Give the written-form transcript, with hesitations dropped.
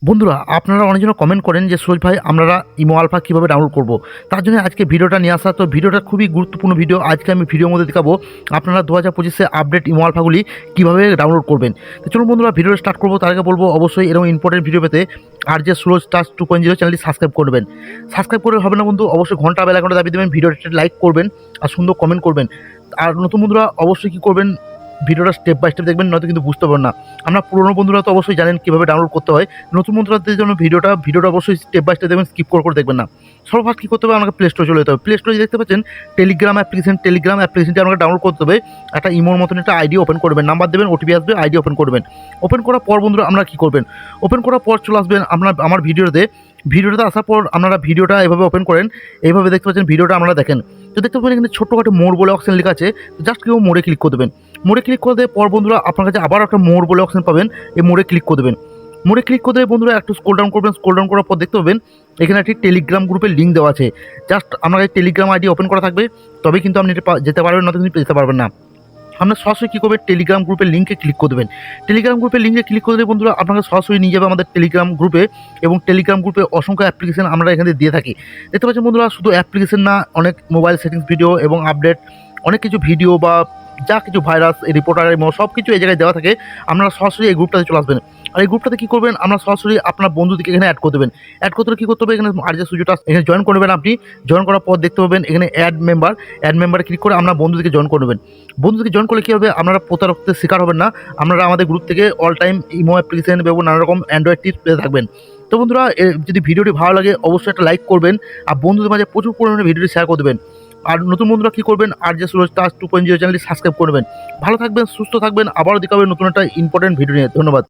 বন্ধুরা, আপনারা অনেকজন কমেন্ট করেন যে সুরজ ভাই আমরা ইমো আলফা কীভাবে ডাউনলোড করব। তার জন্য আজকে ভিডিওটা নিয়ে আসা। তো ভিডিওটা খুবই গুরুত্বপূর্ণ ভিডিও। আজকে আমি ভিডিওর মধ্যে দেখাবো আপনারা 2025 আপডেট ইমো আলফাগুলি কীভাবে ডাউনলোড করবেন। তো চলুন বন্ধুরা, ভিডিওটা স্টার্ট করবো। তার আগে বলবো অবশ্যই এরকম ইম্পর্টেন্ট ভিডিও পেতে আর যে সুরজ টাচ 2.0 চ্যানেলটি সাবস্ক্রাইব করবেন। সাবস্ক্রাইব করে হবে না বন্ধু, অবশ্যই ঘন্টা বেলা ঘন্টা দাবি দেবেন, ভিডিওটা লাইক করবেন আর সুন্দর কমেন্ট করবেন। আর নতুন বন্ধুরা অবশ্যই কী করবেন, ভিডিওটা স্টেপ বাই স্টেপ দেখবেন, নয়তো কিন্তু বুঝতে পারবেন না। আমরা পুরনো বন্ধুরা তো অবশ্যই জানেন কীভাবে ডাউনলোড করতে হয়। নতুন বন্ধুরাদের জন্য ভিডিওটা অবশ্যই স্টেপ বাই স্টেপ দেখবেন, স্কিপ করে দেখবেন না। সর্বফার্স্ট কী করতে হবে, আমাকে প্লে স্টোরে চলে যেতে হবে। প্লে স্টোরে দেখতে পাচ্ছেন টেলিগ্রাম অ্যাপ্লিকেশনটি আমাকে ডাউনলোড করতে হবে। একটা ইমোর মতন একটা আইডি ওপেন করবেন, নাম্বার দেবেন, ওটিপি আসবে, আইডি ওপেন করবেন। ওপেন করার পর বন্ধুরা আমরা কী করবেন, ওপেন করার পর চলে আসবেন আমার ভিডিওতে আসার পর আপনারা ভিডিওটা এভাবে ওপেন করেন। এইভাবে দেখতে পাচ্ছেন ভিডিওটা আপনারা দেখেন। তো দেখতে পাচ্ছেন এখানে ছোট্টখাটো মোড় বলে অপশন লেখা আছে। জাস্ট কেউ মোড়ে ক্লিক করে দেবেন। মোড়ে ক্লিক করে দেওয়ার পর বন্ধুরা আপনার কাছে আবার একটা মোড় বলে অপশন পাবেন। এই মোড়ে ক্লিক করে দেবেন। মোড়ে ক্লিক করে দেবে বন্ধুরা একটু স্ক্রল ডাউন করবেন। স্ক্রল ডাউন করার পর দেখতে পাবেন এখানে একটি টেলিগ্রাম গ্রুপের লিঙ্ক দেওয়া আছে। জাস্ট আপনার কাছে টেলিগ্রাম আইডি ওপেন করা থাকবে, তবেই কিন্তু আপনি যেতে পারবেন, না তো কিন্তু যেতে পারবেন না। আপনার সরাসরি কী করবেন, টেলিগ্রাম গ্রুপের লিঙ্কে ক্লিক করে দেবেন। টেলিগ্রাম গ্রুপের লিঙ্কে ক্লিক করে দেবে বন্ধুরা আপনাকে সরাসরি নিয়ে যাবে আমাদের টেলিগ্রাম গ্রুপে। এবং টেলিগ্রাম গ্রুপে অসংখ্য অ্যাপ্লিকেশন আমরা এখানে দিয়ে থাকি। দেখতে পাচ্ছেন বন্ধুরা, শুধু অ্যাপ্লিকেশন না, অনেক মোবাইল সেটিংস ভিডিও এবং আপডেট, অনেক কিছু ভিডিও বা যা কিছু ভাইরাস রিপোর্টার সব কিছু এই জায়গায় দেওয়া থাকে। আপনারা সরাসরি এই গ্রুপটাতে চলে আসবেন। আর এই গ্রুপটাতে কী করবেন, আপনারা সরাসরি আপনার বন্ধুদেরকে এখানে অ্যাড করে দেবেন। অ্যাড করতে কী করতে হবে, এখানে আর যে সুযোগটা এখানে জয়েন করবেন। আপনি জয়েন করার পর দেখতে পাবেন এখানে অ্যাড মেম্বারে ক্লিক করে আপনার বন্ধুদেরকে জয়েন করে নেবেন। বন্ধুদেরকে জয়েন করলে কী হবে, আপনারা প্রতারকদের শিকার হবেন না। আপনারা আমাদের গ্রুপ থেকে অল টাইম ইমো অ্যাপ্লিকেশন এবং নানা রকম অ্যান্ড্রয়েড টিপস পেয়ে থাকবেন। তো বন্ধুরা, যদি ভিডিওটি ভালো লাগে অবশ্যই একটা লাইক করবেন আর বন্ধুদের মাঝে প্রচুর পরিমাণে ভিডিওটি শেয়ার করে দেবেন। আর নতুন বন্ধুরা কী করবেন, আর যে সুরজ টাচ 2.0 চ্যানেলটি সাবস্ক্রাইব করবেন। ভালো থাকবেন, সুস্থ থাকবেন, আবারও দেখা হবে নতুন একটা ইম্পর্টেন্ট ভিডিও নিয়ে। ধন্যবাদ।